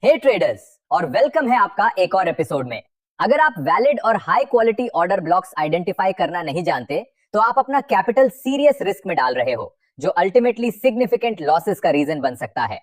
हे traders, और welcome है आपका एक और एपिसोड में। अगर आप वैलिड और high quality order blocks identify करना नहीं जानते तो आप अपना कैपिटल सीरियस रिस्क में डाल रहे हो, जो अल्टीमेटली सिग्निफिकेंट लॉसेस का रीजन बन सकता है।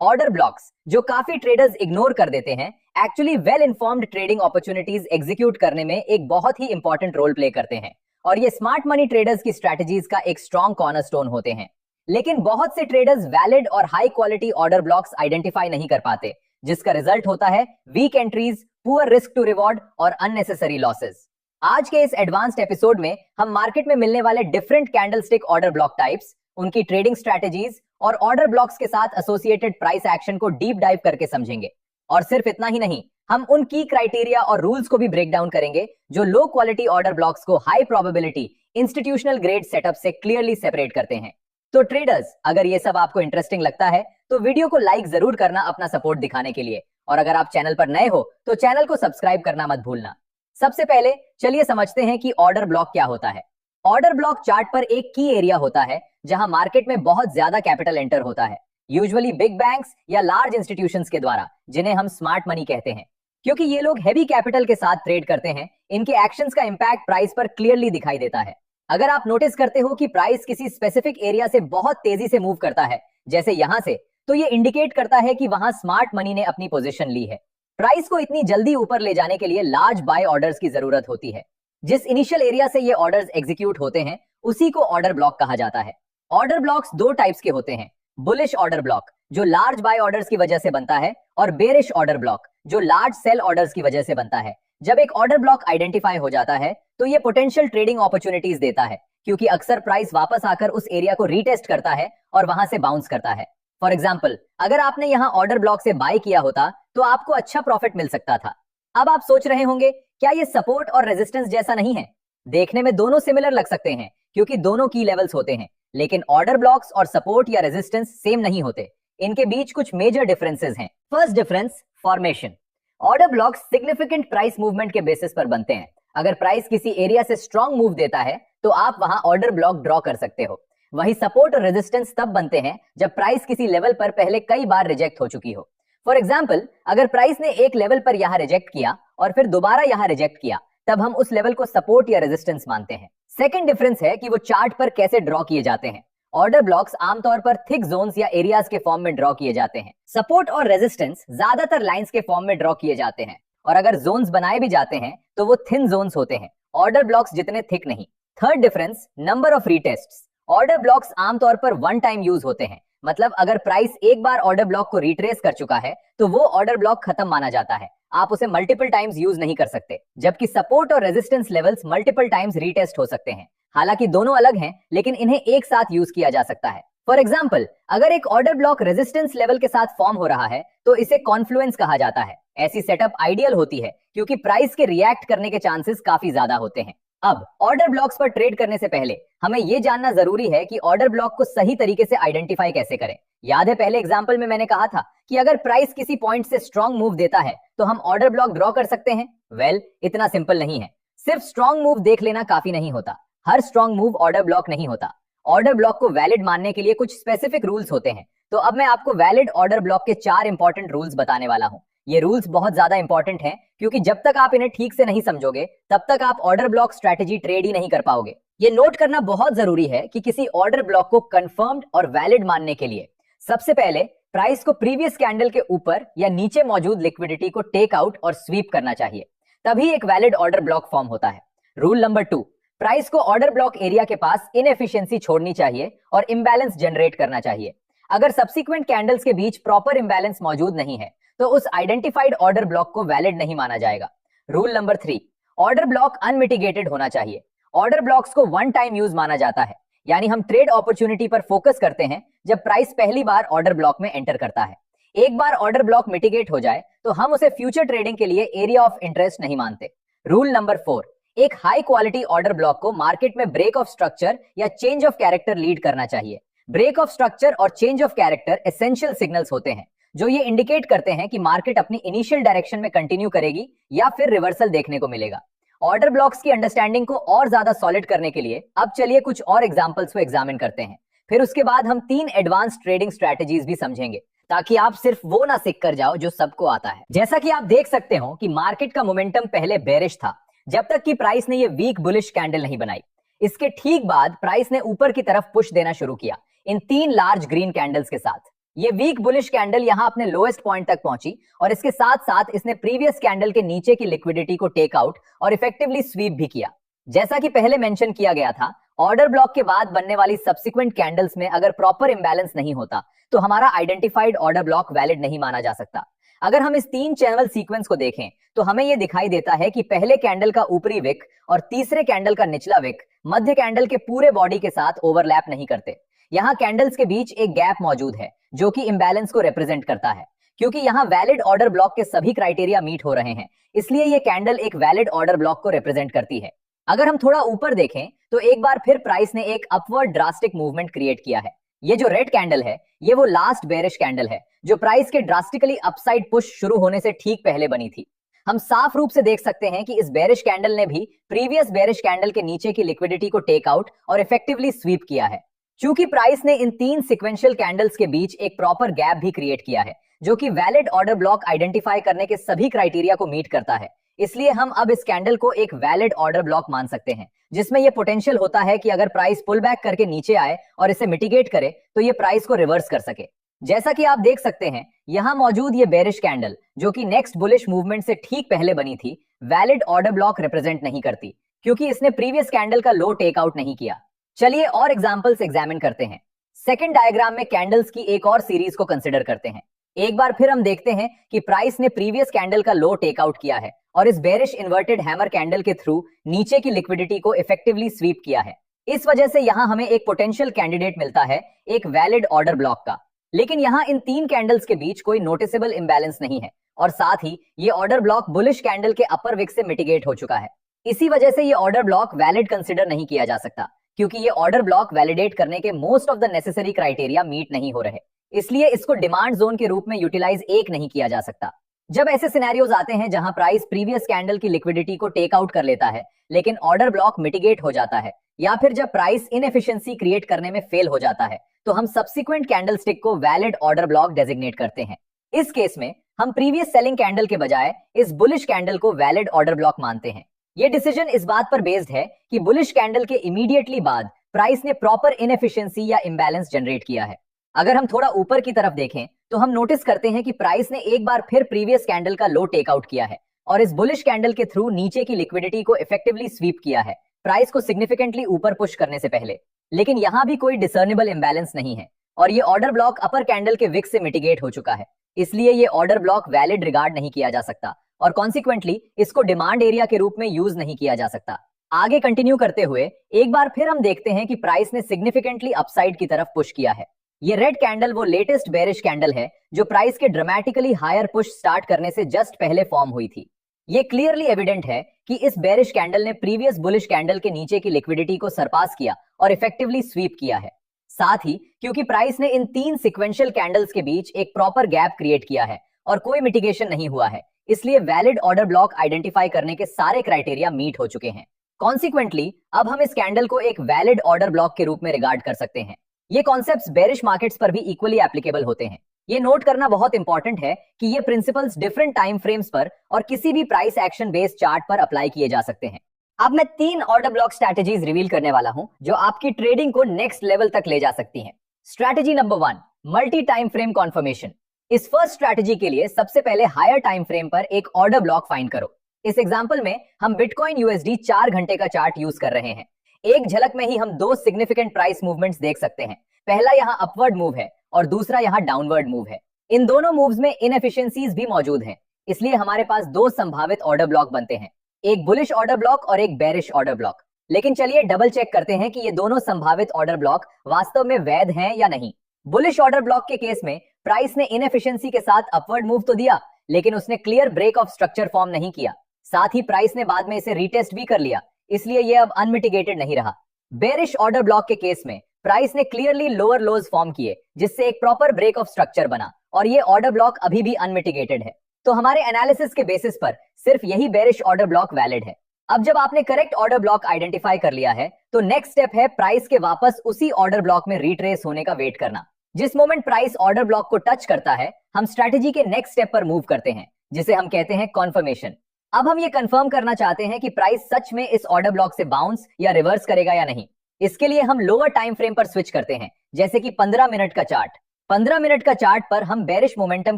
ऑर्डर ब्लॉक्स जो काफी ट्रेडर्स इग्नोर कर देते हैं, actually well informed trading opportunities execute करने में एक बहुत ही इंपॉर्टेंट रोल प्ले करते हैं, और ये स्मार्ट मनी ट्रेडर्स की स्ट्रेटजीज का एक स्ट्रॉन्ग कॉर्नरस्टोन होते हैं। लेकिन बहुत से ट्रेडर्स वैलिड और high quality order blocks identify नहीं कर पाते, जिसका रिजल्ट होता है weak entries, poor risk to reward और अननेसेसरी लॉसेस। आज के इस एडवांस्ड एपिसोड में हम मार्केट में मिलने वाले different candlestick order block types, उनकी ट्रेडिंग स्ट्रेटजीज और ऑर्डर ब्लॉक्स के साथ एसोसिएटेड प्राइस एक्शन को डीप डाइव करके समझेंगे। और सिर्फ इतना ही नहीं, हम उन की क्राइटेरिया और रूल्स को भी ब्रेक डाउन करेंगे जो लो क्वालिटी ऑर्डर ब्लॉक्स को high probability institutional grade setup से क्लियरली सेपरेट करते हैं। तो ट्रेडर्स, अगर ये सब आपको इंटरेस्टिंग लगता है तो वीडियो को लाइक जरूर करना अपना सपोर्ट दिखाने के लिए, और अगर आप चैनल पर नए हो तो चैनल को सब्सक्राइब करना मत भूलना। सबसे पहले चलिए समझते हैं कि ऑर्डर ब्लॉक क्या होता है। ऑर्डर ब्लॉक चार्ट पर एक की एरिया होता है जहां मार्केट में बहुत ज्यादा कैपिटल एंटर होता है, यूजुअली बिग बैंक्स या लार्ज इंस्टीट्यूशंस के द्वारा, जिन्हें हम स्मार्ट मनी कहते हैं। क्योंकि ये लोग हैवी कैपिटल के साथ ट्रेड करते हैं, इनके एक्शंस का इंपैक्ट प्राइस पर क्लियरली दिखाई देता है। अगर आप नोटिस करते हो कि प्राइस किसी स्पेसिफिक एरिया से बहुत तेजी से मूव करता है, जैसे यहां से, तो ये इंडिकेट करता है कि वहां स्मार्ट मनी ने अपनी पोजीशन ली है। प्राइस को इतनी जल्दी ऊपर ले जाने के लिए लार्ज बाय ऑर्डर्स की जरूरत होती है। जिस इनिशियल एरिया से ये ऑर्डर्स एग्जीक्यूट होते हैं उसी को ऑर्डर ब्लॉक कहा जाता है। ऑर्डर ब्लॉक्स दो टाइप्स के होते हैं, बुलिश ऑर्डर ब्लॉक जो लार्ज बाय ऑर्डर्स की वजह से बनता है, और बेरिश ऑर्डर ब्लॉक जो लार्ज सेल ऑर्डर्स की वजह से बनता है। जब एक ऑर्डर ब्लॉक आइडेंटिफाई हो जाता है तो ये पोटेंशियल ट्रेडिंग अपॉर्चुनिटीज देता है, क्योंकि अक्सर प्राइस वापस आकर उस एरिया को रीटेस्ट करता है और वहां से बाउंस करता है। फॉर एग्जांपल, अगर आपने यहां ऑर्डर ब्लॉक से बाय किया होता तो आपको अच्छा प्रॉफिट मिल सकता था। अब आप सोच रहे होंगे, क्या ये सपोर्ट और रेजिस्टेंस जैसा नहीं है? देखने में दोनों सिमिलर लग सकते हैं क्योंकि दोनों की लेवल्स होते हैं, लेकिन ऑर्डर ब्लॉक्स और सपोर्ट या रेजिस्टेंस सेम नहीं होते। इनके बीच कुछ मेजर डिफरेंसेस हैं। First difference, formation. Order blocks significant price movement के बेसिस पर बनते हैं। अगर प्राइस किसी एरिया से स्ट्रॉन्ग मूव देता है तो आप वहां ऑर्डर ब्लॉक ड्रॉ कर सकते हो। वही सपोर्ट और रेजिस्टेंस तब बनते हैं जब प्राइस किसी लेवल पर पहले कई बार रिजेक्ट हो चुकी हो। फॉर एग्जांपल, अगर प्राइस ने एक लेवल पर यहां रिजेक्ट किया और फिर दोबारा यहां रिजेक्ट किया, तब हम उस लेवल को सपोर्ट या रेजिस्टेंस मानते हैं। सेकंड डिफरेंस है कि वो चार्ट पर कैसे ड्रॉ किए जाते हैं। ऑर्डर ब्लॉक्स आमतौर पर थिक जोन्स या एरियाज के फॉर्म में ड्रॉ किए जाते हैं। सपोर्ट और रेजिस्टेंस ज्यादातर लाइंस के फॉर्म में ड्रॉ किए जाते हैं, और अगर जोन्स बनाए भी जाते हैं तो वो थिन जोन्स होते हैं, ऑर्डर ब्लॉक्स जितने थिक नहीं। Third difference, number of retests. Order blocks आमतौर पर वन टाइम यूज होते हैं, मतलब अगर प्राइस एक बार ऑर्डर ब्लॉक को रिट्रेस कर चुका है तो वो ऑर्डर ब्लॉक खत्म माना जाता है। आप उसे मल्टीपल टाइम्स यूज नहीं कर सकते, जबकि सपोर्ट और resistance levels multiple times retest हो सकते हैं। हालांकि दोनों अलग हैं, लेकिन इन्हें एक साथ यूज किया जा सकता है। फॉर एग्जाम्पल, अगर एक ऑर्डर ब्लॉक रेजिस्टेंस लेवल के साथ फॉर्म हो रहा है तो इसे कॉन्फ्लुएंस कहा जाता है। ऐसी सेटअप आइडियल होती है क्योंकि प्राइस के रिएक्ट करने के चांसेस काफी ज्यादा होते हैं। अब ऑर्डर ब्लॉक्स पर ट्रेड करने से पहले हमें यह जानना जरूरी है कि ऑर्डर ब्लॉक को सही तरीके से आइडेंटिफाई कैसे करें। याद है, पहले एग्जांपल में मैंने कहा था कि अगर प्राइस किसी पॉइंट से स्ट्रॉन्ग मूव देता है तो हम ऑर्डर ब्लॉक ड्रॉ कर सकते हैं। वेल, इतना सिंपल नहीं है। सिर्फ स्ट्रॉन्ग मूव देख लेना काफी नहीं होता। हर स्ट्रॉन्ग मूव ऑर्डर ब्लॉक नहीं होता। ऑर्डर ब्लॉक को वैलिड मानने के लिए कुछ स्पेसिफिक रूल्स होते हैं। तो अब मैं आपको वैलिड ऑर्डर ब्लॉक के 4 इंपॉर्टेंट रूल्स बताने वाला हूं। ये रूल्स बहुत ज्यादा इंपॉर्टेंट हैं क्योंकि जब तक आप इन्हें ठीक से नहीं समझोगे तब तक आप ऑर्डर ब्लॉक स्ट्रेटजी ट्रेड ही नहीं कर पाओगे। ये नोट करना बहुत जरूरी है कि किसी ऑर्डर ब्लॉक को कंफर्म्ड और वैलिड मानने के लिए सबसे पहले प्राइस को प्रीवियस कैंडल के ऊपर या नीचे मौजूद लिक्विडिटी को टेक आउट और स्वीप करना चाहिए, तभी एक वैलिड ऑर्डर ब्लॉक फॉर्म होता है। रूल नंबर 2, प्राइस को ऑर्डर ब्लॉक एरिया के पास इनएफिशिएंसी छोड़नी चाहिए और इंबैलेंस जनरेट करना चाहिए। अगर सब्सिक्वेंट कैंडल्स के बीच प्रॉपर इंबैलेंस मौजूद नहीं है तो उस आइडेंटिफाइड ऑर्डर ब्लॉक को वैलिड नहीं माना जाएगा। Rule number 3, order block unmitigated होना चाहिए। ऑर्डर ब्लॉक्स को वन टाइम यूज माना जाता है, यानी हम ट्रेड अपॉर्चुनिटी पर फोकस करते हैं जब प्राइस पहली बार ऑर्डर ब्लॉक में एंटर करता है। एक बार ऑर्डर ब्लॉक मिटिगेट हो जाए तो हम उसे फ्यूचर ट्रेडिंग के लिए एरिया ऑफ इंटरेस्ट नहीं मानते। रूल नंबर 4, एक हाई क्वालिटी ऑर्डर ब्लॉक को मार्केट में ब्रेक ऑफ स्ट्रक्चर या चेंज ऑफ कैरेक्टर लीड करना चाहिए। ब्रेक ऑफ स्ट्रक्चर और change of character essential signals होते हैं जो ये इंडिकेट करते हैं कि मार्केट अपनी इनिशियल डायरेक्शन में कंटिन्यू करेगी या फिर रिवर्सल देखने को मिलेगा। ऑर्डर ब्लॉक्स की अंडरस्टैंडिंग को और ज्यादा सॉलिड करने के लिए अब चलिए कुछ और एग्जांपल्स को एग्जामिन करते हैं। फिर उसके बाद हम 3 एडवांस ट्रेडिंग स्ट्रेटजीज भी समझेंगे ताकि आप सिर्फ वो ना सीख कर जाओ जो सबको आता है। जैसा कि आप देख सकते हो कि मार्केट का मोमेंटम पहले बेरिश था जब तक कि प्राइस ने ये वीक बुलिश कैंडल नहीं बनाई। इसके ठीक बाद प्राइस ने ऊपर की तरफ पुश देना शुरू किया इन 3 लार्ज ग्रीन कैंडल्स के साथ। ये वीक बुलिश कैंडल यहां अपने लोएस्ट पॉइंट तक पहुंची और इसके साथ साथ इसने प्रीवियस कैंडल के नीचे की लिक्विडिटी को टेक आउट और इफेक्टिवली स्वीप भी किया। जैसा कि पहले मेंशन किया गया था, ऑर्डर ब्लॉक के बाद बनने वाली सब्सिक्वेंट कैंडल्स में अगर प्रॉपर इंबैलेंस नहीं होता तो हमारा आइडेंटिफाइड ऑर्डर ब्लॉक वैलिड नहीं माना जा सकता। अगर हम इस 3 चैनल सीक्वेंस को देखें तो हमें यह दिखाई देता है कि पहले कैंडल का ऊपरी विक और तीसरे कैंडल का निचला विक मध्य कैंडल के पूरे बॉडी के साथ ओवरलैप नहीं करते। यहाँ कैंडल्स के बीच एक गैप मौजूद है जो कि इंबैलेंस को रिप्रेजेंट करता है। क्योंकि यहाँ वैलिड ऑर्डर ब्लॉक के सभी क्राइटेरिया मीट हो रहे हैं, इसलिए ये कैंडल एक वैलिड ऑर्डर ब्लॉक को रिप्रेजेंट करती है। अगर हम थोड़ा ऊपर देखें तो एक बार फिर प्राइस ने एक अपवर्ड ड्रास्टिक मूवमेंट क्रिएट किया है। ये जो रेड कैंडल है ये वो लास्ट बेरिश कैंडल है जो प्राइस के ड्रास्टिकली अपसाइड पुश शुरू होने से ठीक पहले बनी थी। हम साफ रूप से देख सकते हैं कि इस बेरिश कैंडल ने भी प्रीवियस बेरिश कैंडल के नीचे की लिक्विडिटी को टेक आउट और इफेक्टिवली स्वीप किया है। चूंकि प्राइस ने इन 3 सिक्वेंशियल कैंडल्स के बीच एक प्रॉपर गैप भी क्रिएट किया है जो कि वैलिड ऑर्डर ब्लॉक आइडेंटिफाई करने के सभी क्राइटेरिया को मीट करता है, इसलिए हम अब इस कैंडल को एक वैलिड ऑर्डर ब्लॉक मान सकते हैं, जिसमें यह पोटेंशियल होता है कि अगर प्राइस पुल बैक करके नीचे आए और इसे मिटिगेट करे तो ये प्राइस को रिवर्स कर सके। जैसा कि आप देख सकते हैं यहां मौजूद ये बेरिश कैंडल जो कि नेक्स्ट बुलिश मूवमेंट से ठीक पहले बनी थी, वैलिड ऑर्डर ब्लॉक रिप्रेजेंट नहीं करती क्योंकि इसने प्रीवियस कैंडल का लो टेक आउट नहीं किया। चलिए और एग्जांपल्स एग्जामिन करते हैं। सेकंड डायग्राम में कैंडल्स की एक और सीरीज को कंसीडर करते हैं। एक बार फिर हम देखते हैं कि प्राइस ने प्रीवियस कैंडल का लो टेक आउट किया है और इस बेरिश इन्वर्टेड हैमर कैंडल के थ्रू नीचे की लिक्विडिटी को इफेक्टिवली स्वीप किया है। इस वजह से यहां हमें एक पोटेंशियल कैंडिडेट मिलता है एक वैलिड ऑर्डर ब्लॉक का। लेकिन यहां इन 3 कैंडल्स के बीच कोई नोटिसेबल इंबैलेंस नहीं है और साथ ही ये ऑर्डर ब्लॉक बुलिश कैंडल के अपर विक से मिटिगेट हो चुका है। इसी वजह से ये ऑर्डर ब्लॉक वैलिड कंसिडर नहीं किया जा सकता क्योंकि ये ऑर्डर ब्लॉक वैलिडेट करने के most of the necessary criteria meet नहीं हो रहे, इसलिए इसको डिमांड जोन के रूप में यूटिलाइज नहीं किया जा सकता। जब ऐसे सिनेरियोज आते हैं जहां प्राइस प्रीवियस कैंडल की लिक्विडिटी को टेक आउट कर लेता है लेकिन ऑर्डर ब्लॉक मिटिगेट हो जाता है, या फिर जब प्राइस इनएफिशिएंसी क्रिएट करने में फेल हो जाता है, तो हम सब्सिक्वेंट कैंडल स्टिक को वैलिड ऑर्डर ब्लॉक डेजिग्नेट करते हैं। इस केस में हम प्रीवियस सेलिंग कैंडल के बजाय इस बुलिश कैंडल को वैलिड ऑर्डर ब्लॉक मानते हैं। ये डिसीजन इस बात पर बेस्ड है कि बुलिश कैंडल के इमीडिएटली बाद प्राइस ने प्रॉपर इनएफिशिएंसी या इंबैलेंस जनरेट किया है। अगर हम थोड़ा ऊपर की तरफ देखें तो हम नोटिस करते हैं कि प्राइस ने एक बार फिर प्रीवियस कैंडल का लो टेक आउट किया है और इस बुलिश कैंडल के थ्रू नीचे की लिक्विडिटी को इफेक्टिवली स्वीप किया है प्राइस को सिग्निफिकेंटली ऊपर पुश करने से पहले। लेकिन यहां भी कोई डिसर्नेबल इंबैलेंस नहीं है और ये ऑर्डर ब्लॉक अपर कैंडल के विक से मिटिगेट हो चुका है, इसलिए ये ऑर्डर ब्लॉक वैलिड रिगार्ड नहीं किया जा सकता और कॉन्सिक्वेंटली इसको डिमांड एरिया के रूप में यूज नहीं किया जा सकता। आगे कंटिन्यू करते हुए एक बार फिर हम देखते हैं कि प्राइस ने सिग्निफिकेंटली अपसाइड की तरफ पुश किया है। ये रेड कैंडल वो लेटेस्ट बेरिश कैंडल है जो प्राइस के ड्रामेटिकली हायर पुश स्टार्ट करने से जस्ट पहले फॉर्म हुई थी। ये क्लियरली एविडेंट है कि इस बेरिश कैंडल ने प्रीवियस बुलिश कैंडल के नीचे की लिक्विडिटी को सरपास किया और इफेक्टिवली स्वीप किया है। साथ ही क्योंकि प्राइस ने इन 3 सिक्वेंशियल कैंडल्स के बीच एक प्रॉपर गैप क्रिएट किया है और कोई मिटिगेशन नहीं हुआ है, इसलिए वैलिड ऑर्डर ब्लॉक आइडेंटिफाई करने के सारे क्राइटेरिया मीट हो चुके हैं। कॉन्सिक्वेंटली अब हम इस कैंडल को एक वैलिड ऑर्डर ब्लॉक के रूप में रिगार्ड कर सकते हैं। ये कॉन्सेप्ट्स बेरिश मार्केट्स पर भी इक्वली एप्लीकेबल होते हैं। ये नोट करना बहुत इंपॉर्टेंट है कि ये प्रिंसिपल्स डिफरेंट टाइम फ्रेम्स पर और किसी भी प्राइस एक्शन बेस्ड चार्ट पर अप्लाई किए जा सकते हैं। अब मैं 3 ऑर्डर ब्लॉक स्ट्रैटेजीज रिवील करने वाला हूं जो आपकी ट्रेडिंग को नेक्स्ट लेवल तक ले जा सकती हैं। Strategy number 1, multi time frame conformation. इस फर्स्ट स्ट्रैटेजी के लिए सबसे पहले हायर टाइम फ्रेम पर एक ऑर्डर ब्लॉक फाइंड करो। इस एग्जांपल में हम बिटकॉइन यूएसडी 4 घंटे का चार्ट यूज कर रहे हैं। एक झलक में ही हम 2 सिग्निफिकेंट प्राइस मूवमेंट्स देख सकते हैं। पहला यहाँ अपवर्ड मूव है और दूसरा यहाँ डाउनवर्ड मूव है। इन दोनों मूव्स में इनएफिशिएंसीज भी मौजूद हैं, इसलिए हमारे पास 2 संभावित ऑर्डर ब्लॉक बनते हैं, एक बुलिश ऑर्डर ब्लॉक और एक बेरिश ऑर्डर ब्लॉक। लेकिन चलिए डबल चेक करते हैं कि ये दोनों संभावित ऑर्डर ब्लॉक वास्तव में वैध हैं या नहीं। बुलिश ऑर्डर ब्लॉक के केस में प्राइस ने इनएफिशिएंसी के साथ अपवर्ड मूव तो दिया, लेकिन उसने clear break of structure form नहीं किया। साथ ही प्राइस ने बाद में इसे रीटेस्ट भी कर लिया, इसलिए ये अब अनमिटिगेटेड नहीं रहा। बेरिश ऑर्डर ब्लॉक के केस में प्राइस ने क्लियरली लोअर लोज फॉर्म किए, जिससे एक प्रॉपर ब्रेक ऑफ स्ट्रक्चर बना और ये ऑर्डर ब्लॉक अभी भी अनमिटिगेटेड है। तो हमारे एनालिसिस के बेसिस पर सिर्फ यही बेरिश ऑर्डर ब्लॉक वैलिड है। अब जब आपने करेक्ट ऑर्डर ब्लॉक आइडेंटिफाई कर लिया है तो नेक्स्ट स्टेप है प्राइस के वापस उसी ऑर्डर ब्लॉक में रिट्रेस होने का वेट करना। जिस मोमेंट प्राइस ऑर्डर ब्लॉक को टच करता है, हम स्ट्रैटेजी के नेक्स्ट स्टेप पर मूव करते हैं, जिसे हम कहते हैं कॉन्फर्मेशन। अब हम ये कंफर्म करना चाहते हैं कि प्राइस सच में इस ऑर्डर ब्लॉक से बाउंस या रिवर्स करेगा या नहीं। इसके लिए हम लोअर टाइम फ्रेम पर स्विच करते हैं, जैसे कि 15 मिनट का चार्ट। 15 मिनट का चार्ट पर हम बेरिश मोमेंटम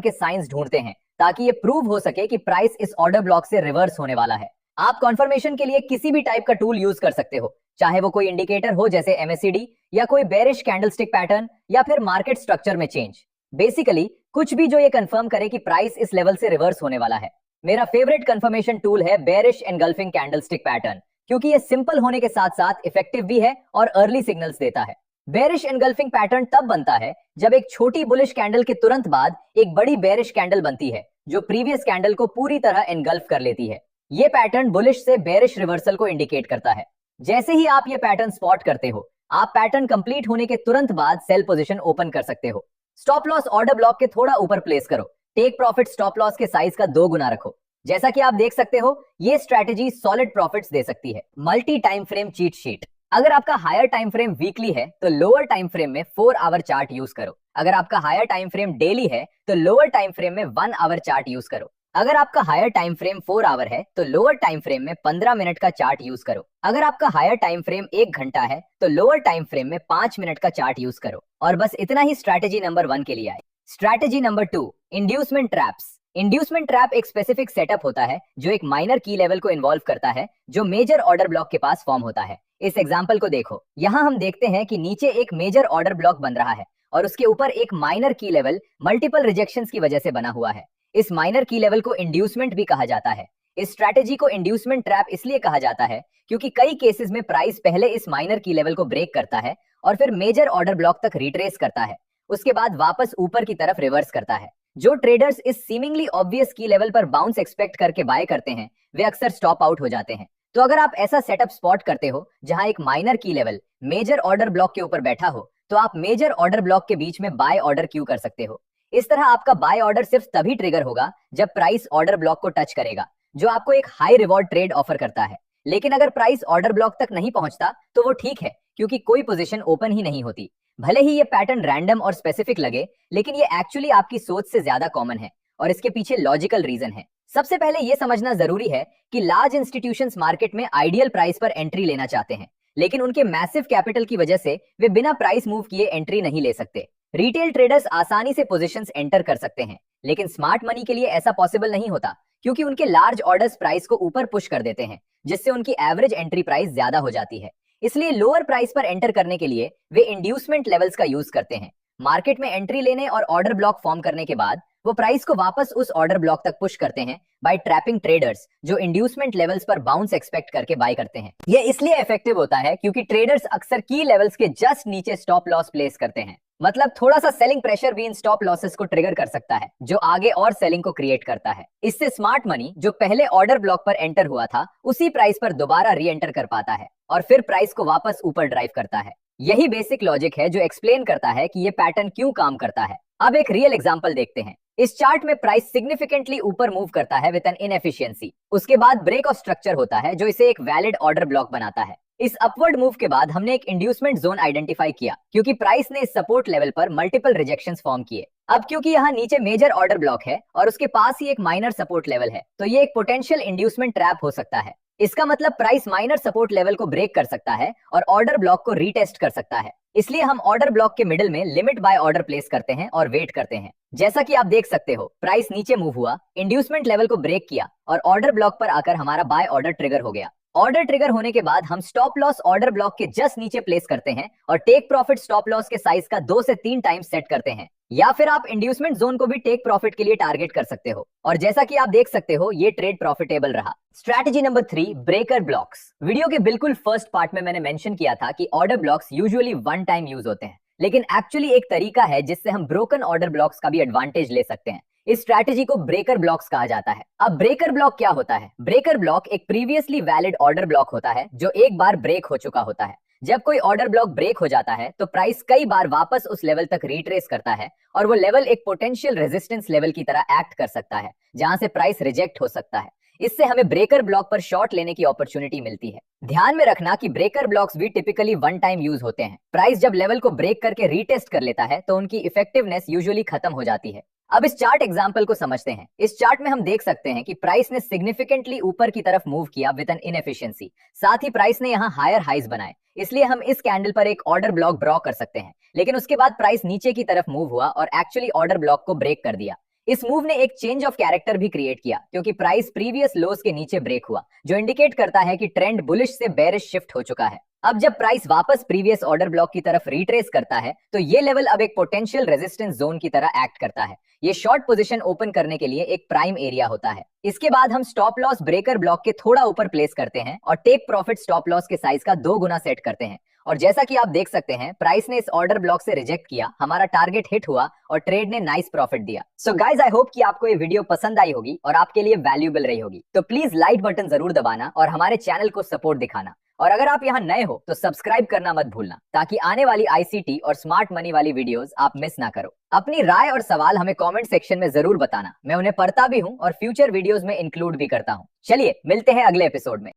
के साइंस ढूंढते हैं, ताकि ये प्रूव हो सके कि प्राइस इस ऑर्डर ब्लॉक से रिवर्स होने वाला है। आप कॉन्फर्मेशन के लिए किसी भी टाइप का टूल यूज कर सकते हो, चाहे वो कोई इंडिकेटर हो जैसे एमएसीडी, या कोई बेरिश कैंडलस्टिक पैटर्न, या फिर मार्केट स्ट्रक्चर में चेंज। बेसिकली कुछ भी जो ये कंफर्म करे कि प्राइस इस लेवल से रिवर्स होने वाला है। मेरा फेवरेट कंफर्मेशन टूल है बेरिश एनगल्फिंग कैंडलस्टिक पैटर्न, क्योंकि ये सिंपल होने के साथ साथ इफेक्टिव भी है और अर्ली सिग्नल्स देता है। बेरिश एनगल्फिंग पैटर्न तब बनता है जब एक छोटी बुलिश कैंडल के तुरंत बाद एक बड़ी बेरिश कैंडल बनती है, जो प्रीवियस कैंडल को पूरी तरह एनगल्फ कर लेती है। ये पैटर्न बुलिश से बेरिश रिवर्सल को इंडिकेट करता है। जैसे ही आप ये पैटर्न स्पॉट करते हो, आप पैटर्न कंप्लीट होने के तुरंत बाद सेल पोजीशन ओपन कर सकते हो। स्टॉप लॉस ऑर्डर ब्लॉक के थोड़ा ऊपर प्लेस करो। टेक प्रॉफिट स्टॉप लॉस के साइज का 2 गुना रखो। जैसा कि आप देख सकते हो, ये स्ट्रैटेजी सॉलिड प्रॉफिट्स दे सकती है। Multi time frame cheat sheet. अगर आपका हायर टाइम फ्रेम वीकली है तो लोअर टाइम फ्रेम में 4 आवर चार्ट यूज करो। अगर आपका हायर टाइम फ्रेम डेली है तो लोअर टाइम फ्रेम में 1 आवर चार्ट यूज करो। अगर आपका हायर टाइम फ्रेम 4 आवर है तो लोअर टाइम फ्रेम में 15 मिनट का चार्ट यूज करो। अगर आपका हायर टाइम फ्रेम 1 घंटा है तो लोअर टाइम फ्रेम में 5 मिनट का चार्ट यूज करो। और बस इतना ही स्ट्रैटेजी नंबर 1 के लिए आए। Strategy number 2, inducement traps. Inducement trap एक स्पेसिफिक सेटअप होता है जो एक माइनर की लेवल को इन्वॉल्व करता है, जो मेजर ऑर्डर ब्लॉक के पास फॉर्म होता है। इस एग्जांपल को देखो, यहाँ हम देखते हैं कि नीचे एक मेजर ऑर्डर ब्लॉक बन रहा है और उसके ऊपर एक माइनर की लेवल मल्टीपल रिजेक्शंस की वजह से बना हुआ है। इस माइनर की लेवल को इंड्यूसमेंट भी कहा जाता है। इस स्ट्रैटेजी को इंड्यूसमेंट ट्रैप इसलिए कहा जाता है क्योंकि कई केसेस में प्राइस पहले इस माइनर की लेवल को ब्रेक करता है और फिर मेजर ऑर्डर ब्लॉक तक रिट्रेस करता है, उसके बाद वापस ऊपर की तरफ रिवर्स करता है। जो ट्रेडर्स इस सीमिंगली ऑब्वियस की लेवल पर बाउंस एक्सपेक्ट करके बाय करते हैं, वे अक्सर स्टॉप आउट हो जाते हैं। तो अगर आप ऐसा सेटअप स्पॉट करते हो जहां एक माइनर की लेवल मेजर ऑर्डर ब्लॉक के ऊपर बैठा हो, तो आप मेजर ऑर्डर ब्लॉक के बीच में बाय ऑर्डर क्यू कर सकते हो। इस तरह आपका बाय ऑर्डर सिर्फ तभी ट्रिगर होगा जब प्राइस ऑर्डर ब्लॉक को टच करेगा, जो आपको एक हाई रिवॉर्ड ट्रेड ऑफर करता है। लेकिन अगर प्राइस ऑर्डर ब्लॉक तक नहीं पहुंचता तो वो ठीक है, क्योंकि कोई पोजीशन ओपन ही नहीं होती। भले ही ये पैटर्न रैंडम और स्पेसिफिक लगे, लेकिन ये एक्चुअली आपकी सोच से ज्यादा कॉमन है और इसके पीछे लॉजिकल रीजन है। सबसे पहले ये समझना जरूरी है कि लार्ज इंस्टीट्यूशंस मार्केट में आइडियल प्राइस पर एंट्री लेना चाहते हैं, लेकिन उनके मैसिव कैपिटल की वजह से वे बिना प्राइस मूव किए एंट्री नहीं ले सकते। रिटेल ट्रेडर्स आसानी से पोजीशंस एंटर कर सकते हैं, लेकिन स्मार्ट मनी के लिए ऐसा पॉसिबल नहीं होता, क्योंकि उनके लार्ज ऑर्डर्स प्राइस को ऊपर पुश कर देते हैं, जिससे उनकी एवरेज एंट्री प्राइस ज्यादा हो जाती है। इसलिए लोअर प्राइस पर एंटर करने के लिए वे इंड्यूसमेंट लेवल्स का यूज करते हैं। मार्केट में एंट्री लेने और ऑर्डर ब्लॉक फॉर्म करने के बाद वो प्राइस को वापस उस ऑर्डर ब्लॉक तक पुश करते हैं बाय ट्रैपिंग ट्रेडर्स जो इंड्यूसमेंट लेवल्स पर बाउंस एक्सपेक्ट करके बाय करते हैं। ये इसलिए इफेक्टिव होता है क्योंकि ट्रेडर्स अक्सर की लेवल्स के जस्ट नीचे स्टॉप लॉस प्लेस करते हैं। मतलब थोड़ा सा सेलिंग प्रेशर भी इन स्टॉप लॉसेस को ट्रिगर कर सकता है, जो आगे और सेलिंग को क्रिएट करता है। इससे स्मार्ट मनी जो पहले ऑर्डर ब्लॉक पर एंटर हुआ था, उसी प्राइस पर दोबारा री एंटर कर पाता है और फिर प्राइस को वापस ऊपर ड्राइव करता है। यही बेसिक लॉजिक है जो एक्सप्लेन करता है कि ये पैटर्न क्यों काम करता है। अब एक रियल एग्जांपल देखते हैं। इस चार्ट में प्राइस सिग्निफिकेंटली ऊपर मूव करता है विद एन इनएफिशिएंसी। उसके बाद ब्रेक ऑफ स्ट्रक्चर होता है जो इसे एक वैलिड ऑर्डर ब्लॉक बनाता है। इस अपवर्ड मूव के बाद हमने एक इंड्यूसमेंट जोन आइडेंटिफाई किया, क्योंकि प्राइस ने इस सपोर्ट लेवल पर मल्टीपल रिजेक्शंस फॉर्म किए। अब क्योंकि यहाँ नीचे मेजर ऑर्डर ब्लॉक है और उसके पास ही एक माइनर सपोर्ट लेवल है, तो ये एक पोटेंशियल इंड्यूसमेंट ट्रैप हो सकता है। इसका मतलब प्राइस माइनर सपोर्ट लेवल को ब्रेक कर सकता है और ऑर्डर ब्लॉक को रीटेस्ट कर सकता है। इसलिए हम ऑर्डर ब्लॉक के मिडिल में लिमिट बाय ऑर्डर प्लेस करते हैं और वेट करते हैं। जैसा कि आप देख सकते हो, प्राइस नीचे मूव हुआ, इंड्यूसमेंट लेवल को ब्रेक किया और ऑर्डर ब्लॉक पर आकर हमारा बाय ऑर्डर ट्रिगर हो गया। ऑर्डर ट्रिगर होने के बाद हम स्टॉप लॉस ऑर्डर ब्लॉक के जस्ट नीचे प्लेस करते हैं और टेक प्रॉफिट स्टॉप लॉस के साइज का 2 से 3 टाइम्स सेट करते हैं। या फिर आप इंड्यूसमेंट जोन को भी टेक प्रॉफिट के लिए टारगेट कर सकते हो। और जैसा कि आप देख सकते हो, ये ट्रेड प्रॉफिटेबल रहा। Strategy number 3, breaker blocks. Video के बिल्कुल फर्स्ट पार्ट में मैंने मेंशन किया था कि order blocks usually one time use होते हैं, लेकिन एक्चुअली एक तरीका है जिससे हम ब्रोकन ऑर्डर ब्लॉक्स का भी एडवांटेज ले सकते हैं। इस स्ट्रैटेजी को ब्रेकर ब्लॉक्स कहा जाता है। अब ब्रेकर ब्लॉक क्या होता है? ब्रेकर ब्लॉक एक प्रीवियसली वैलिड ऑर्डर ब्लॉक होता है जो एक बार ब्रेक हो चुका होता है। जब कोई ऑर्डर ब्लॉक ब्रेक हो जाता है तो प्राइस कई बार वापस उस लेवल तक रिट्रेस करता है और वो लेवल एक पोटेंशियल रेजिस्टेंस लेवल की तरह एक्ट कर सकता है, जहां से प्राइस रिजेक्ट हो सकता है। इससे हमें ब्रेकर ब्लॉक पर शॉर्ट लेने की अपॉर्चुनिटी मिलती है। ध्यान में रखना कि ब्रेकर ब्लॉक्स भी टिपिकली वन टाइम यूज होते हैं। प्राइस जब लेवल को ब्रेक करके रीटेस्ट कर लेता है तो उनकी इफेक्टिवनेस यूजुअली खत्म हो जाती है। अब इस चार्ट एग्जांपल को समझते हैं। इस चार्ट में हम देख सकते हैं कि प्राइस ने सिग्निफिकेंटली ऊपर की तरफ मूव किया विद एन इनएफिशिएंसी। साथ ही प्राइस ने यहाँ हायर हाइज बनाए, इसलिए हम इस कैंडल पर एक ऑर्डर ब्लॉक ड्रॉ कर सकते हैं। लेकिन उसके बाद प्राइस नीचे की तरफ मूव हुआ और एक्चुअली ऑर्डर ब्लॉक को ब्रेक कर दिया। इस मूव ने एक चेंज ऑफ कैरेक्टर भी क्रिएट किया, क्योंकि प्राइस प्रीवियस लोज के नीचे ब्रेक हुआ, जो इंडिकेट करता है कि ट्रेंड बुलिश से बेरिश शिफ्ट हो चुका है। अब जब प्राइस वापस प्रीवियस ऑर्डर ब्लॉक की तरफ रिट्रेस करता है तो ये लेवल अब एक पोटेंशियल रेजिस्टेंस जोन की तरह एक्ट करता है। ये शॉर्ट पोजीशन ओपन करने के लिए एक प्राइम एरिया होता है। इसके बाद हम स्टॉप लॉस ब्रेकर ब्लॉक के थोड़ा ऊपर प्लेस करते हैं और टेक प्रॉफिट स्टॉप लॉस के साइज का 2 गुना सेट करते हैं। और जैसा कि आप देख सकते हैं, प्राइस ने इस ऑर्डर ब्लॉक से रिजेक्ट किया, हमारा टारगेट हिट हुआ और ट्रेड ने नाइस प्रॉफिट दिया। सो गाइस, आई होप कि आपको ये वीडियो पसंद आई होगी और आपके लिए वैल्यूएबल रही होगी। तो प्लीज लाइक बटन जरूर दबाना और हमारे चैनल को सपोर्ट दिखाना। और अगर आप यहाँ नए हो तो सब्सक्राइब करना मत भूलना, ताकि आने वाली आईसीटी और स्मार्ट मनी वाली वीडियोस आप मिस ना करो। अपनी राय और सवाल हमें कमेंट सेक्शन में जरूर बताना, मैं उन्हें पढ़ता भी हूँ और फ्यूचर वीडियोस में इंक्लूड भी करता हूँ। चलिए मिलते हैं अगले एपिसोड में।